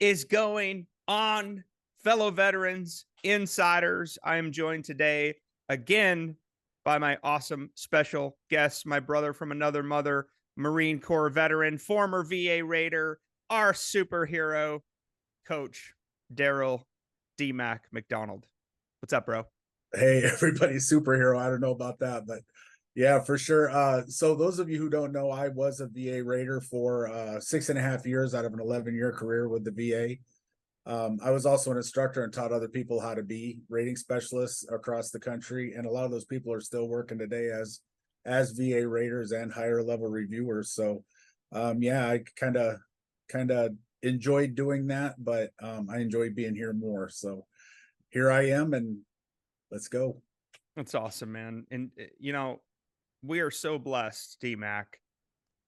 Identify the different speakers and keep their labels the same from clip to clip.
Speaker 1: is going on, fellow veterans, insiders? I am joined today again by my awesome special guest, my brother from another mother, Marine Corps veteran, former VA Raider, our superhero, Coach Darrell D-Mac McDonald. What's up, bro?
Speaker 2: Hey, everybody's superhero. I don't know about that, but yeah, for sure. So those of you who don't know, I was a VA Raider for 6.5 years out of an 11-year career with the VA. I was also an instructor and taught other people how to be rating specialists across the country, and a lot of those people are still working today as VA Raiders and higher level reviewers. So, yeah, I kind of enjoyed doing that, but I enjoy being here more. So here I am, and let's go.
Speaker 1: That's awesome, man. And, we are so blessed, D-Mac,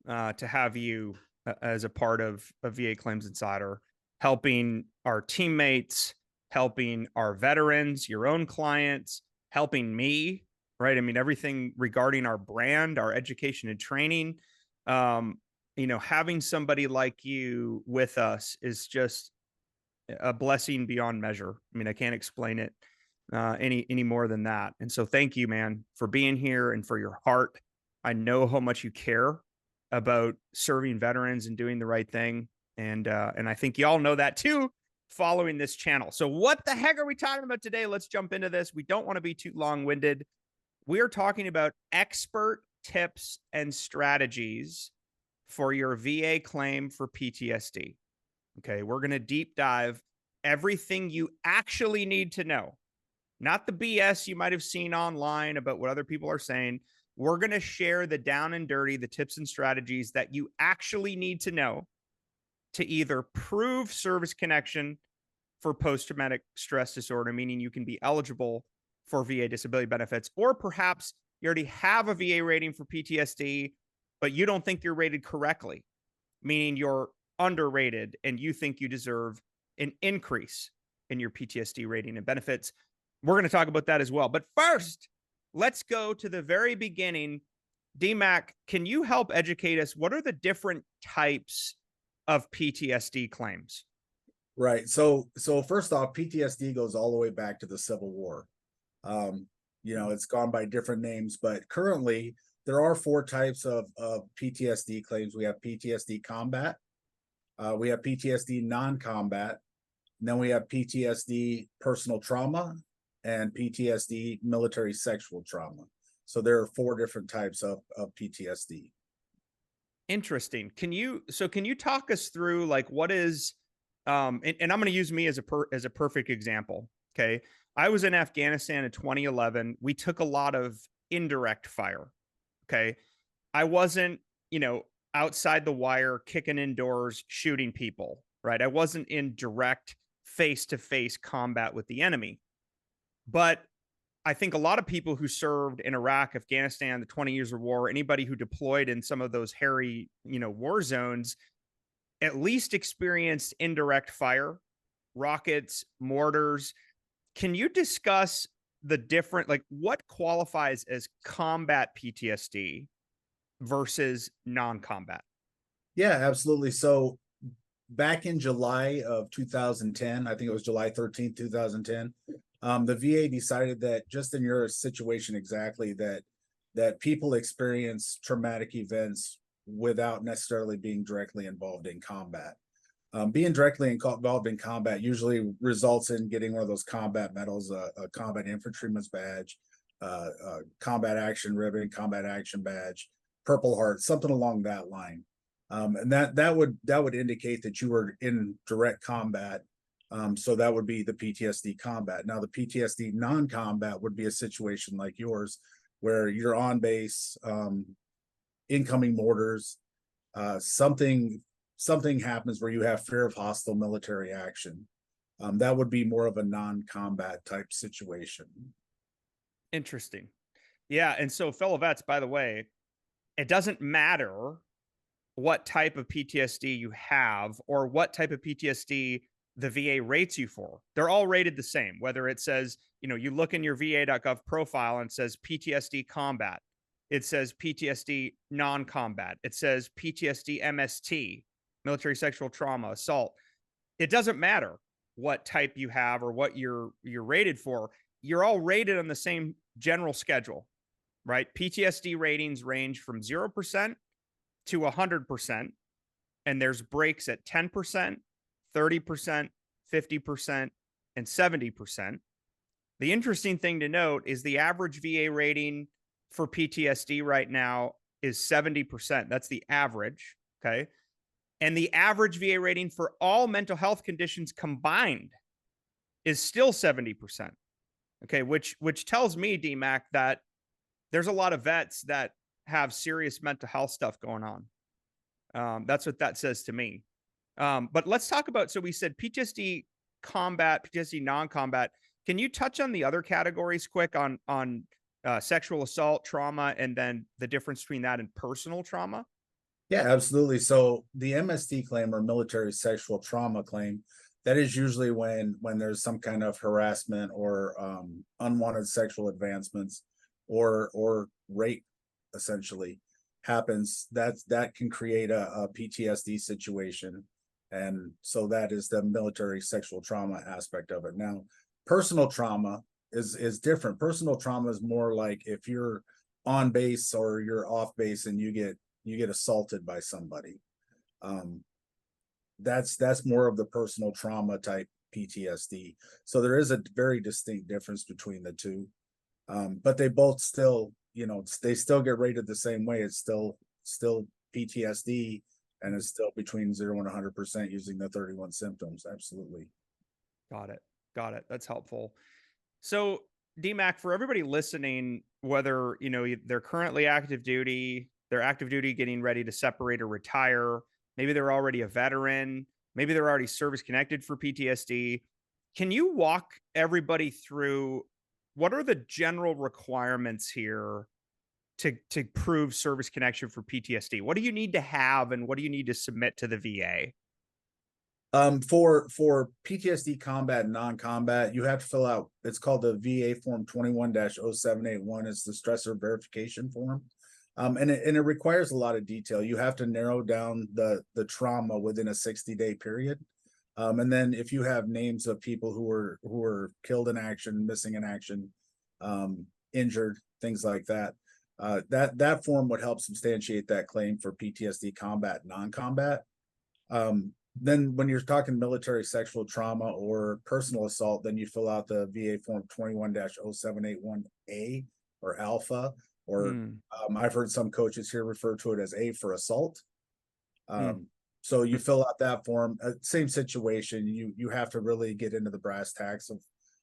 Speaker 1: to have you as a part of a VA Claims Insider, helping our teammates, helping our veterans, your own clients, helping me, right? I mean, everything regarding our brand, our education and training. Having somebody like you with us is just a blessing beyond measure. I mean, I can't explain it any more than that. And so, thank you, man, for being here and for your heart. I know how much you care about serving veterans and doing the right thing, and I think y'all know that too, following this channel. So, what the heck are we talking about today? Let's jump into this. We don't want to be too long-winded. We are talking about expert tips and strategies for your VA claim for PTSD. Okay, we're going to deep dive everything you actually need to know, not the BS you might have seen online about what other people are saying. We're going to share the down and dirty, the tips and strategies that you actually need to know to either prove service connection for post-traumatic stress disorder, meaning you can be eligible for VA disability benefits, or perhaps you already have a VA rating for PTSD, but you don't think you're rated correctly, meaning you're underrated and you think you deserve an increase in your PTSD rating and benefits. We're going to talk about that as well. But first, let's go to the very beginning. DMAC, can you help educate us? What are the different types of PTSD claims?
Speaker 2: Right. So first off, PTSD goes all the way back to the Civil War. It's gone by different names, but currently there are four types of PTSD claims. We have PTSD combat, we have PTSD non-combat, and then we have PTSD personal trauma, and PTSD military sexual trauma. So there are four different types of PTSD.
Speaker 1: Interesting. Can you talk us through, like, what is and I'm going to use me as a perfect example. Okay. I was in Afghanistan in 2011. We took a lot of indirect fire. Okay. I wasn't, outside the wire, kicking indoors, shooting people, right? I wasn't in direct face to face combat with the enemy. But I think a lot of people who served in Iraq, Afghanistan, the 20 years of war, anybody who deployed in some of those hairy, war zones, at least experienced indirect fire, rockets, mortars. Can you discuss the different, like, what qualifies as combat PTSD versus non-combat?
Speaker 2: Yeah, absolutely. So back in July of 2010, I think it was July 13th, 2010, the VA decided that just in your situation exactly, that people experience traumatic events without necessarily being directly involved in combat. Being directly involved in combat usually results in getting one of those combat medals, a combat infantryman's badge, combat action ribbon, combat action badge, Purple Heart, something along that line. And that would indicate that you were in direct combat. So that would be the PTSD combat. Now, the PTSD non-combat would be a situation like yours, where you're on base, incoming mortars, something happens where you have fear of hostile military action. That would be more of a non-combat type situation.
Speaker 1: Interesting. Yeah. And so, fellow vets, by the way, it doesn't matter what type of PTSD you have or what type of PTSD the VA rates you for. They're all rated the same, whether it says, you look in your va.gov profile and it says PTSD combat, it says PTSD non-combat, it says PTSD MST, military sexual trauma, assault. it doesn't matter what type you have or what you're rated for. You're all rated on the same general schedule, right? PTSD ratings range from 0% to 100%, and there's breaks at 10%, 30%, 50%, and 70%. The interesting thing to note is the average VA rating for PTSD right now is 70%. That's the average. Okay. And the average VA rating for all mental health conditions combined is still 70%. Okay. Which tells me, DMAC, that there's a lot of vets that have serious mental health stuff going on. That's what that says to me. But let's talk about, so we said PTSD combat, PTSD non-combat. Can you touch on the other categories quick on sexual assault, trauma, and then the difference between that and personal trauma?
Speaker 2: Yeah, absolutely. So the MST claim, or military sexual trauma claim, that is usually when there's some kind of harassment or unwanted sexual advancements or rape, essentially happens. That can create a PTSD situation, and so that is the military sexual trauma aspect of it. Now, personal trauma is different. Personal trauma is more like if you're on base or you're off base and you get assaulted by somebody. That's more of the personal trauma type PTSD. So there is a very distinct difference between the two. But they both still, they still get rated the same way. It's still PTSD, and it's still between 0 and 100% using the 31 symptoms. Absolutely.
Speaker 1: Got it. That's helpful. So DMAC, for everybody listening, whether, they're currently active duty, they're active duty getting ready to separate or retire, maybe they're already a veteran, maybe they're already service connected for PTSD. Can you walk everybody through what are the general requirements here to prove service connection for PTSD? What do you need to have and what do you need to submit to the VA?
Speaker 2: For PTSD combat and non-combat, you have to fill out, it's called the VA form 21-0781. It's the stressor verification form. And it requires a lot of detail. You have to narrow down the trauma within a 60-day period. And then if you have names of people who were killed in action, missing in action, injured, things like that, that form would help substantiate that claim for PTSD combat, non-combat. Then when you're talking military sexual trauma or personal assault, then you fill out the VA form 21-0781A or alpha, or I've heard some coaches here refer to it as A for assault. So you fill out that form, same situation. You have to really get into the brass tacks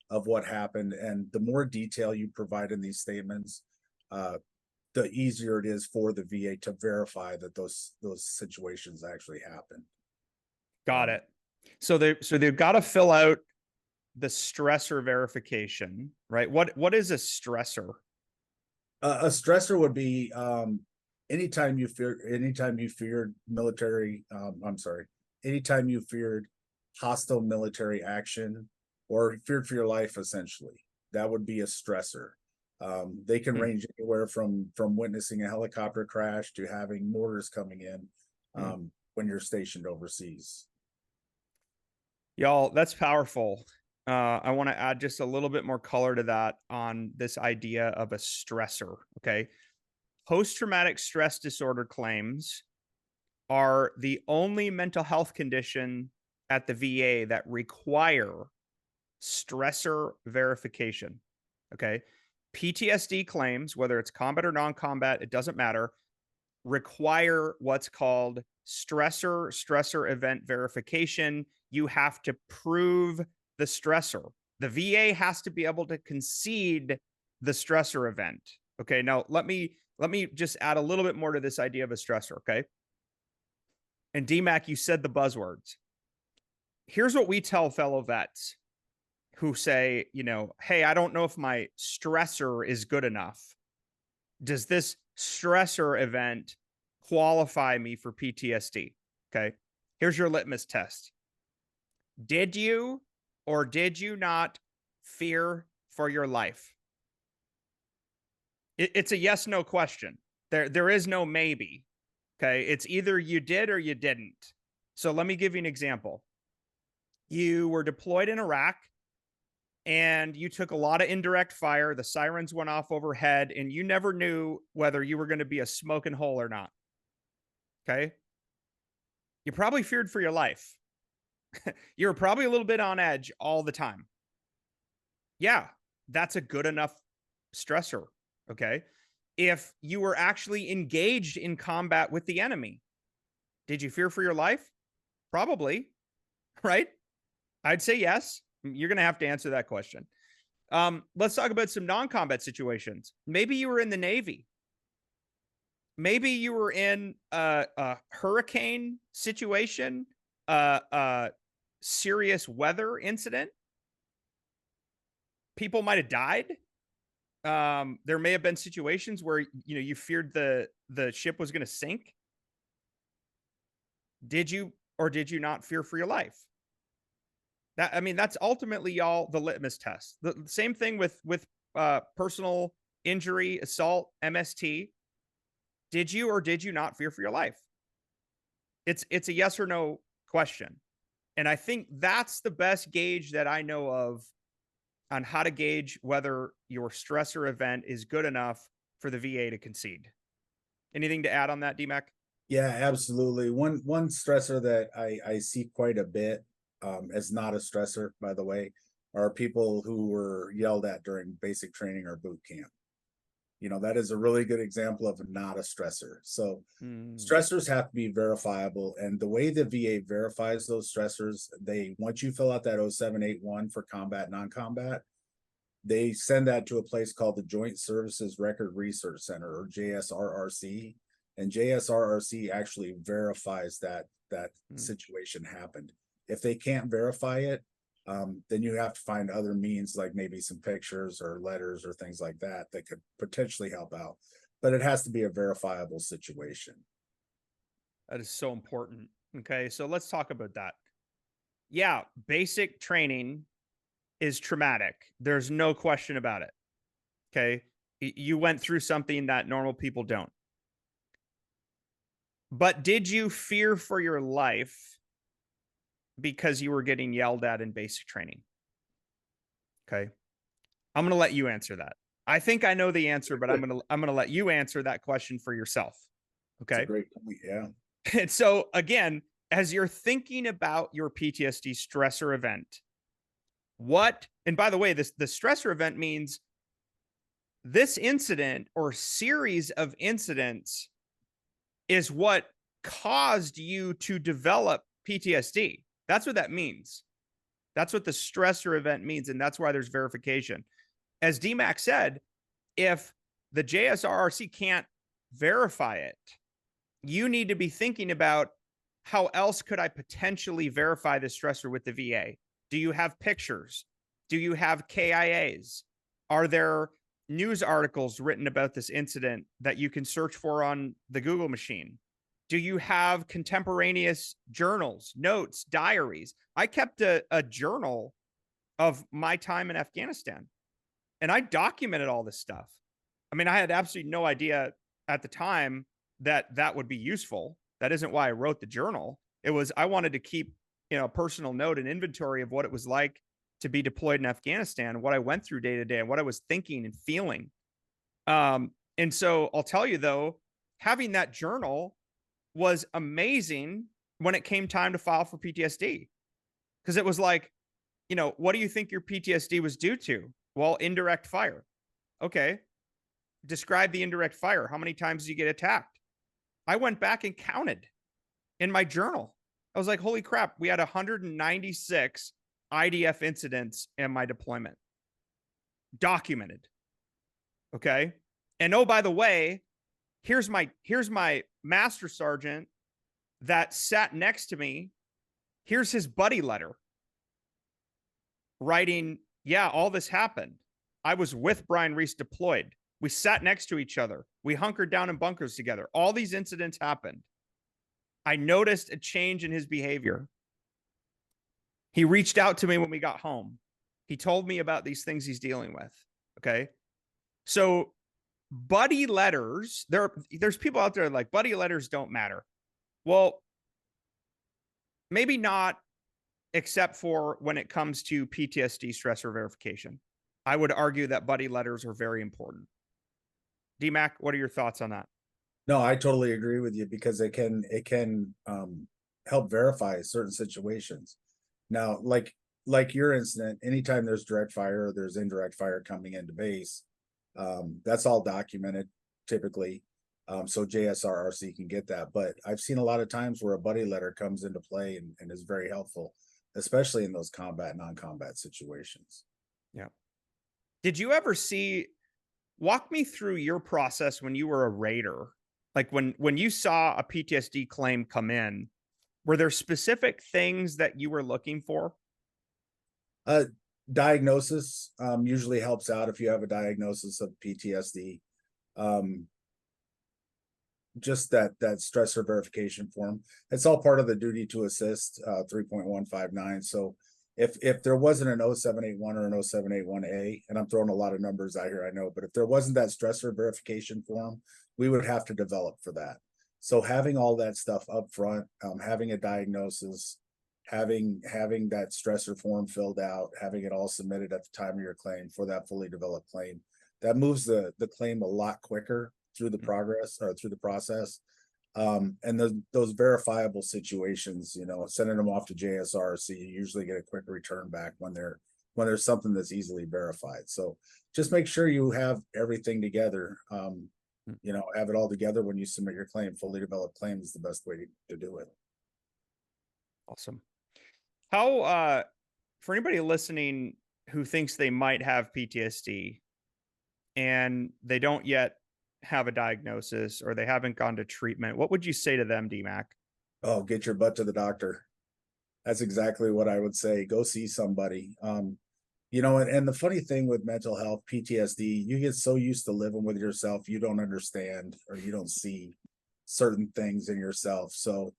Speaker 2: of what happened. And the more detail you provide in these statements, the easier it is for the VA to verify that those situations actually happened.
Speaker 1: Got it. So they've got to fill out the stressor verification, right? What is a stressor?
Speaker 2: A stressor would be anytime you feared military, anytime you feared hostile military action or feared for your life, essentially, that would be a stressor. They can range anywhere from witnessing a helicopter crash to having mortars coming in when you're stationed overseas.
Speaker 1: Y'all, that's powerful. I want to add just a little bit more color to that on this idea of a stressor. Okay. Post-traumatic stress disorder claims are the only mental health condition at the VA that require stressor verification. Okay. PTSD claims, whether it's combat or non-combat, it doesn't matter, require what's called stressor event verification. You have to prove the stressor. The VA has to be able to concede the stressor event. Okay. Now let me just add a little bit more to this idea of a stressor. Okay. And DMAC, you said the buzzwords. Here's what we tell fellow vets who say, hey, I don't know if my stressor is good enough. Does this stressor event qualify me for PTSD? Okay. Here's your litmus test. Did you or did you not fear for your life? It's a yes, no question. There is no maybe. Okay. It's either you did or you didn't. So let me give you an example. You were deployed in Iraq and you took a lot of indirect fire. The sirens went off overhead and you never knew whether you were going to be a smoking hole or not. Okay. You probably feared for your life. You were probably a little bit on edge all the time. Yeah, that's a good enough stressor. Okay. If you were actually engaged in combat with the enemy, did you fear for your life? Probably, right? I'd say yes. You're going to have to answer that question. Let's talk about some non-combat situations. Maybe you were in the Navy. Maybe you were in a hurricane situation, a serious weather incident. People might have died. There may have been situations where you feared the ship was going to sink. Did you or did you not fear for your life? That's ultimately, y'all, the litmus test. The same thing with personal injury, assault, MST. Did you or did you not fear for your life? It's a yes or no question. And I think that's the best gauge that I know of on how to gauge whether your stressor event is good enough for the VA to concede. Anything to add on that, DMAC?
Speaker 2: Yeah, absolutely. One stressor that I see quite a bit, as not a stressor, by the way, are people who were yelled at during basic training or boot camp. That is a really good example of not a stressor. So stressors have to be verifiable. And the way the VA verifies those stressors, once you fill out that 0781 for combat, non-combat, they send that to a place called the Joint Services Record Research Center, or JSRRC. And JSRRC actually verifies that situation happened. If they can't verify it, then you have to find other means, like maybe some pictures or letters or things like that could potentially help out. But it has to be a verifiable situation.
Speaker 1: That is so important. Okay, so let's talk about that. Yeah, basic training is traumatic. There's no question about it. Okay, you went through something that normal people don't. But did you fear for your life because you were getting yelled at in basic training? Okay. I'm going to let you answer that. I think I know the answer, but I'm going to let you answer that question for yourself. Okay.
Speaker 2: That's a great point. Yeah.
Speaker 1: And so again, as you're thinking about your PTSD stressor event, and by the way, the stressor event means this incident or series of incidents is what caused you to develop PTSD. That's what that means. That's what the stressor event means. And that's why there's verification. As DMAC said, if the JSRRC can't verify it, you need to be thinking about how else could I potentially verify this stressor with the VA? Do you have pictures? Do you have KIAs? Are there news articles written about this incident that you can search for on the Google machine? Do you have contemporaneous journals, notes, diaries? I kept a journal of my time in Afghanistan, and I documented all this stuff. I had absolutely no idea at the time that would be useful. That isn't why I wrote the journal. It was, I wanted to keep, a personal note and inventory of what it was like to be deployed in Afghanistan, what I went through day to day and what I was thinking and feeling. And so I'll tell you though, having that journal was amazing when it came time to file for PTSD. Because it was like, what do you think your PTSD was due to? Well, indirect fire. Okay. Describe the indirect fire. How many times did you get attacked? I went back and counted in my journal. I was like, holy crap, we had 196 IDF incidents in my deployment. Documented. Okay. And oh, by the way, here's my master sergeant that sat next to me. Here's his buddy letter writing, yeah, all this happened. I was with Brian Reese deployed. We sat next to each other. We hunkered down in bunkers together. All these incidents happened. I noticed a change in his behavior. He reached out to me when we got home. He told me about these things he's dealing with. Okay. So buddy letters, there's people out there like buddy letters don't matter. Well, maybe not except for when it comes to PTSD stressor verification. I would argue that buddy letters are very important. DMAC, what are your thoughts on that?
Speaker 2: No, I totally agree with you because it can help verify certain situations. Now, like your incident, anytime there's direct fire or there's indirect fire coming into base, that's all documented typically. So JSRRC can get that. But I've seen a lot of times where a buddy letter comes into play and is very helpful, especially in those combat, non-combat situations.
Speaker 1: Yeah. Did you ever see, walk me through your process when you were a raider? Like when you saw a PTSD claim come in, were there specific things that you were looking for?
Speaker 2: Uh, Diagnosis usually helps out if you have a diagnosis of PTSD. Um, just that stressor verification form. It's all part of the duty to assist 3.159. So if there wasn't an 0781 or an 0781A, and I'm throwing a lot of numbers out here, I know, but if there wasn't that stressor verification form, we would have to develop for that. So having all that stuff up front, having a diagnosis, having that stressor form filled out, having it all submitted at the time of your claim for that fully developed claim, that moves the claim a lot quicker through the progress or through the process. And those verifiable situations, sending them off to JSRC, you usually get a quick return back when there's something that's easily verified. So just make sure you have everything together. Have it all together when you submit your claim. Fully developed claim is the best way to do it.
Speaker 1: Awesome. How, for anybody listening who thinks they might have PTSD and they don't yet have a diagnosis or they haven't gone to treatment, what would you say to them, DMAC?
Speaker 2: Oh, get your butt to the doctor. That's exactly what I would say. Go see somebody. And the funny thing with mental health, PTSD, you get so used to living with yourself, you don't understand or you don't see certain things in yourself. So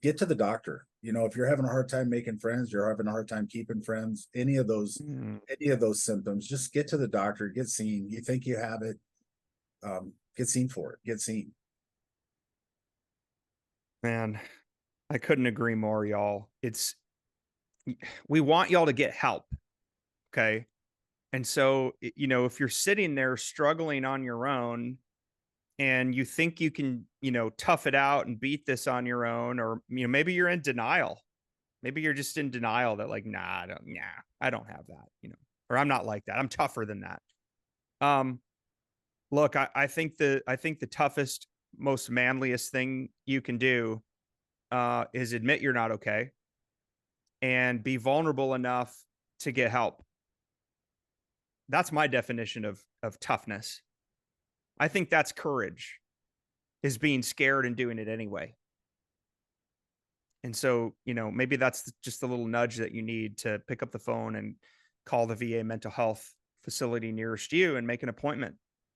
Speaker 2: get to the doctor. If you're having a hard time making friends, you're having a hard time keeping friends, any of those symptoms, just get to the doctor, get seen. You think you have it, get seen for it, get seen.
Speaker 1: Man, I couldn't agree more, y'all. We want y'all to get help. Okay. And so, if you're sitting there struggling on your own and you think you can, tough it out and beat this on your own, or, maybe you're in denial. Maybe you're just in denial that like, nah, I don't have that, or I'm not like that. I'm tougher than that. Look, I think the toughest, most manliest thing you can do is admit you're not okay and be vulnerable enough to get help. That's my definition of toughness. I think that's courage, is being scared and doing it anyway. And so, maybe that's just a little nudge that you need to pick up the phone and call the VA mental health facility nearest you and make an appointment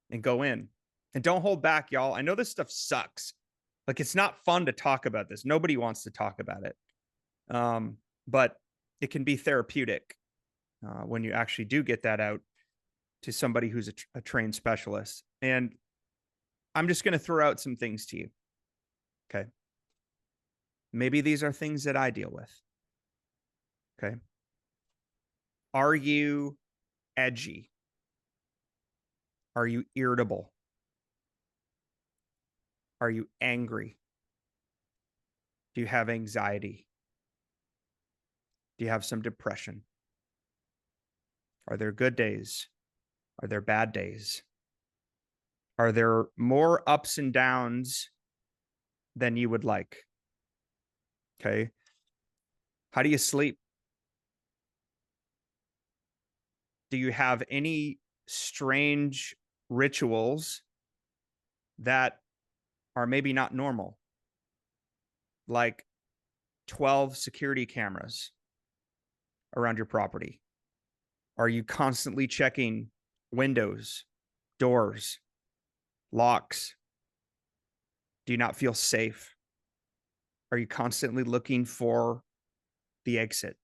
Speaker 1: and go in. And don't hold back, y'all. I know this stuff sucks. Like, it's not fun to talk about this. Nobody wants to talk about it. But it can be therapeutic when you actually do get that out to somebody who's a trained specialist. And I'm just going to throw out some things to you. Okay. Maybe these are things that I deal with. Okay. Are you edgy? Are you irritable? Are you angry? Do you have anxiety? Do you have some depression? Are there good days? Are there bad days? Are there more ups and downs than you would like? Okay. How do you sleep? Do you have any strange rituals that are maybe not normal? Like 12 security cameras around your property? Are you constantly checking windows, doors, locks? Do you not feel safe? Are you constantly looking for the exit?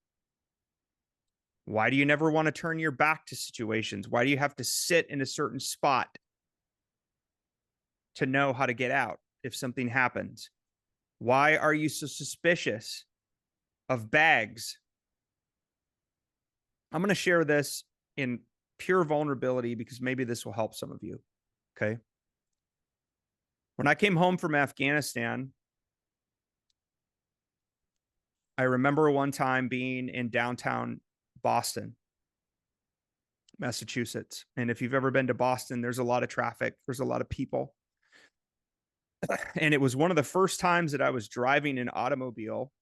Speaker 1: Why do you never want to turn your back to situations? Why do you have to sit in a certain spot to know how to get out if something happens? Why are you so suspicious of bags. I'm going to share this in pure vulnerability because maybe this will help some of you. Okay. When I came home from Afghanistan, I remember one time being in downtown Boston, Massachusetts. And if you've ever been to Boston, there's a lot of traffic, there's a lot of people. And it was one of the first times that I was driving an automobile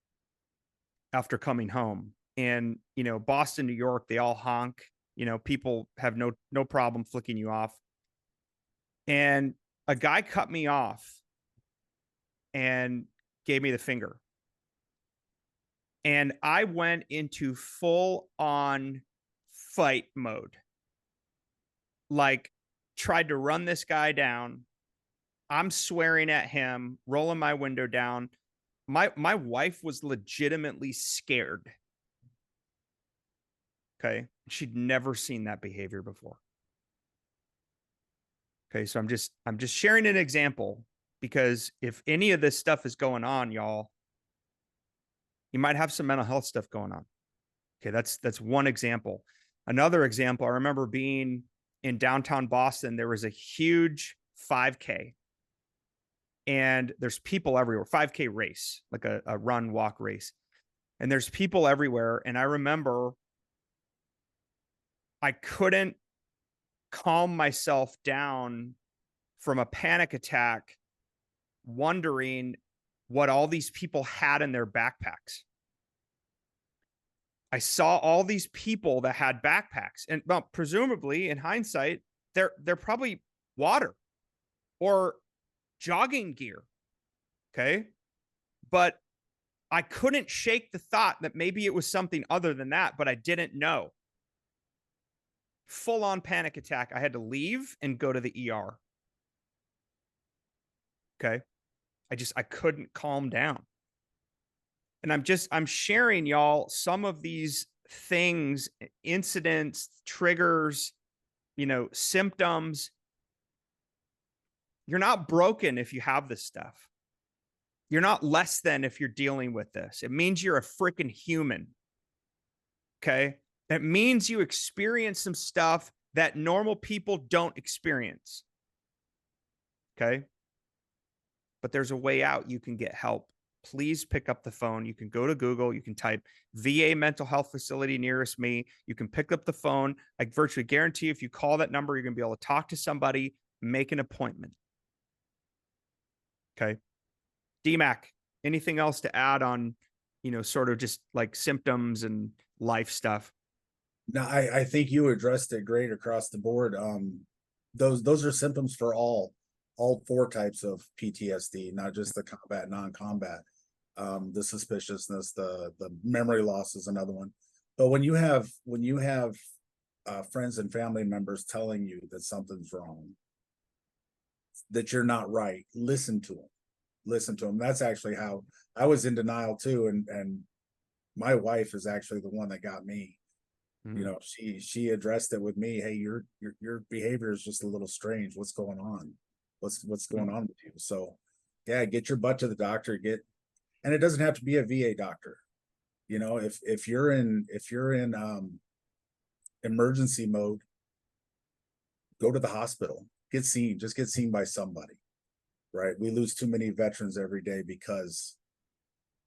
Speaker 1: after coming home. And, you know, Boston, New York, they all honk. You know, people have no problem flicking you off. And a guy cut me off and gave me the finger. And I went into full on fight mode. Like, tried to run this guy down. I'm swearing at him, rolling my window down. My wife was legitimately scared. Okay. She'd never seen that behavior before. Okay. So I'm just sharing an example because if any of this stuff is going on, y'all, you might have some mental health stuff going on. Okay. That's one example. Another example, I remember being in downtown Boston. There was a huge 5K and there's people everywhere, 5K race, like a run, walk race. And there's people everywhere. And I remember I couldn't calm myself down from a panic attack, wondering what all these people had in their backpacks. I saw all these people that had backpacks, and well, presumably in hindsight, they're probably water or jogging gear. Okay. But I couldn't shake the thought that maybe it was something other than that, but I didn't know. Full on panic attack. I had to leave and go to the ER. Okay. I couldn't calm down. And I'm sharing y'all some of these things, incidents, triggers, you know, symptoms. You're not broken if you have this stuff. You're not less than if you're dealing with this. It means you're a freaking human. Okay. It means you experience some stuff that normal people don't experience. Okay. But there's a way out. You can get help. Please pick up the phone. You can go to Google. You can type VA mental health facility nearest me. You can pick up the phone. I virtually guarantee if you call that number, you're going to be able to talk to somebody, make an appointment. Okay. DMAC, anything else to add on, you know, sort of just like symptoms and life stuff?
Speaker 2: No, I think you addressed it great across the board. Those are symptoms for all four types of PTSD, not just the combat, non-combat. The suspiciousness, the memory loss is another one. But when you have friends and family members telling you that something's wrong, that you're not right, listen to them. That's actually how I was in denial too, and my wife is actually the one that got me. You know, she addressed it with me. Hey, your behavior is just a little strange. What's going on? What's going on with you? So yeah, get your butt to the doctor. And it doesn't have to be a VA doctor. You know, if you're in emergency mode, go to the hospital, get seen by somebody. Right? We lose too many veterans every day because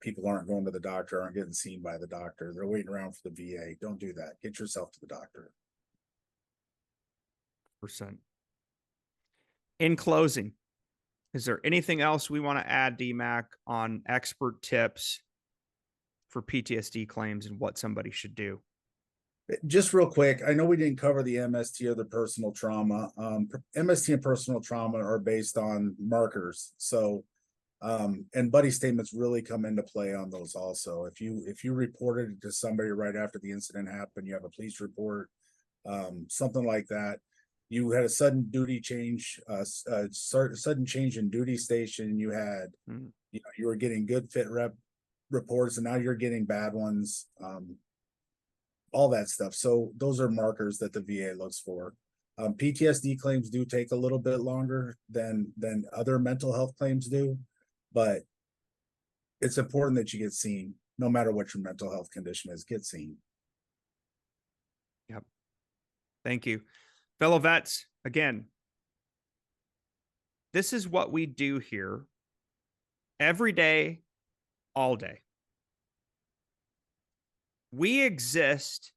Speaker 2: people aren't going to the doctor, aren't getting seen by the doctor. They're waiting around for the VA. Don't do that. Get yourself to the doctor.
Speaker 1: %. In closing, is there anything else we want to add, DMAC, on expert tips for PTSD claims and what somebody should do?
Speaker 2: Just real quick, I know we didn't cover the MST or the personal trauma. MST and personal trauma are based on markers. So and buddy statements really come into play on those also. If you reported it to somebody right after the incident happened, you have a police report, something like that. You had a sudden duty change, sudden change in duty station. You had, you were getting good fit rep reports, and now you're getting bad ones. All that stuff. So those are markers that the VA looks for. PTSD claims do take a little bit longer than other mental health claims do, but it's important that you get seen. no matter what your mental health condition is, get seen.
Speaker 1: Yep. Thank you. Fellow vets, again, this is what we do here every day, all day. We exist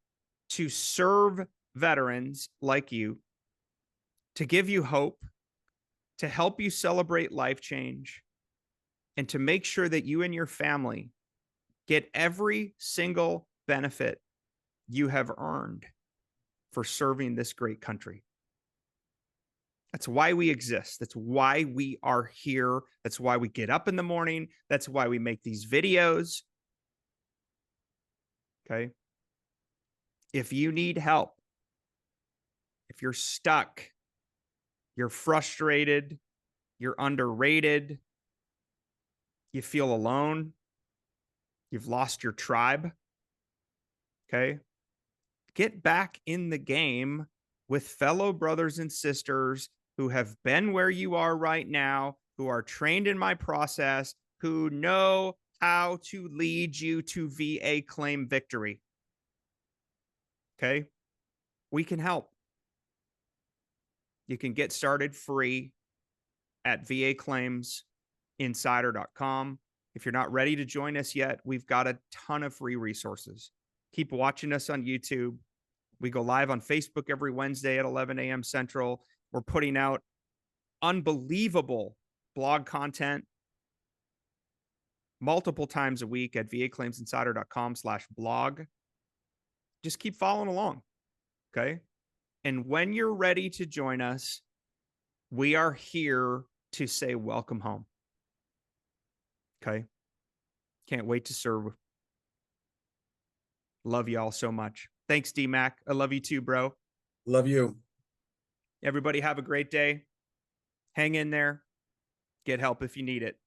Speaker 1: to serve veterans like you, to give you hope, to help you celebrate life change, and to make sure that you and your family get every single benefit you have earned for serving this great country. That's why we exist. That's why we are here. That's why we get up in the morning. That's why we make these videos. Okay. If you need help, if you're stuck, you're frustrated, you're underrated, you feel alone, you've lost your tribe, okay, get back in the game with fellow brothers and sisters who have been where you are right now, who are trained in my process, who know how to lead you to VA claim victory. Okay. We can help. You can get started free at vaclaimsinsider.com. If you're not ready to join us yet, we've got a ton of free resources. Keep watching us on YouTube. We go live on Facebook every Wednesday at 11 a.m. Central. We're putting out unbelievable blog content multiple times a week at vaclaimsinsider.com/blog. Just keep following along. Okay. And when you're ready to join us, we are here to say welcome home. Okay. Can't wait to serve. Love y'all so much. Thanks, D-Mac. I love you too, bro.
Speaker 2: Love you.
Speaker 1: Everybody have a great day. Hang in there. Get help if you need it.